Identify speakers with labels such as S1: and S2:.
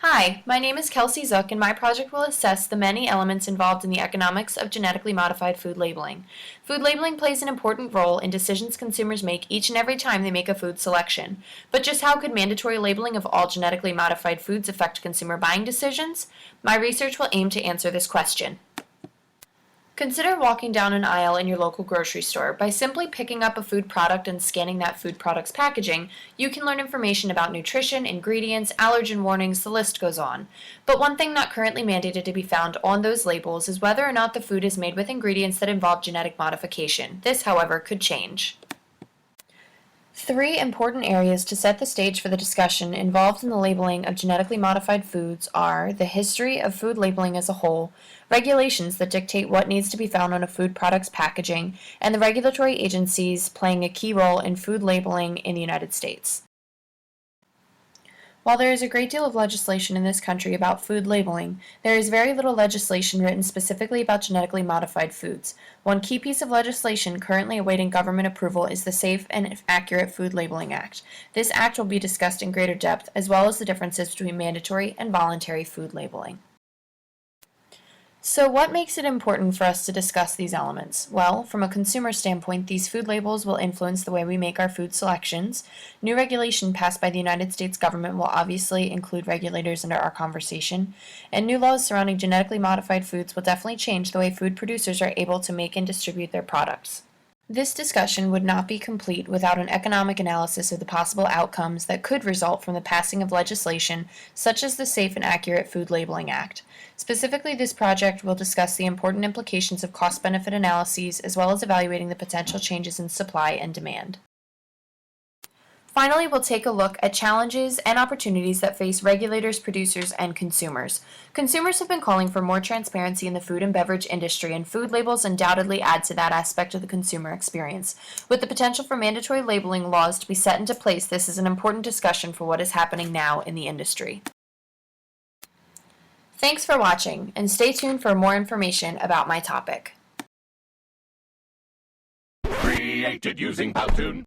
S1: Hi, my name is Kelsey Zook, and my project will assess the many elements involved in the economics of genetically modified food labeling. Food labeling plays an important role in decisions consumers make each and every time they make a food selection. But just how could mandatory labeling of all genetically modified foods affect consumer buying decisions? My research will aim to answer this question. Consider walking down an aisle in your local grocery store. By simply picking up a food product and scanning that food product's packaging, you can learn information about nutrition, ingredients, allergen warnings, the list goes on. But one thing not currently mandated to be found on those labels is whether or not the food is made with ingredients that involve genetic modification. This, however, could change. Three important areas to set the stage for the discussion involved in the labeling of genetically modified foods are the history of food labeling as a whole, regulations that dictate what needs to be found on a food product's packaging, and the regulatory agencies playing a key role in food labeling in the United States. While there is a great deal of legislation in this country about food labeling, there is very little legislation written specifically about genetically modified foods. One key piece of legislation currently awaiting government approval is the Safe and Accurate Food Labeling Act. This act will be discussed in greater depth, as well as the differences between mandatory and voluntary food labeling. So what makes it important for us to discuss these elements? Well, from a consumer standpoint, these food labels will influence the way we make our food selections. New regulation passed by the United States government will obviously include regulators into our conversation, and new laws surrounding genetically modified foods will definitely change the way food producers are able to make and distribute their products. This discussion would not be complete without an economic analysis of the possible outcomes that could result from the passing of legislation such as the Safe and Accurate Food Labeling Act. Specifically, this project will discuss the important implications of cost-benefit analyses as well as evaluating the potential changes in supply and demand. Finally, we'll take a look at challenges and opportunities that face regulators, producers, and consumers. Consumers have been calling for more transparency in the food and beverage industry, and food labels undoubtedly add to that aspect of the consumer experience. With the potential for mandatory labeling laws to be set into place, this is an important discussion for what is happening now in the industry. Thanks for watching, and stay tuned for more information about my topic.
S2: Created using Powtoon.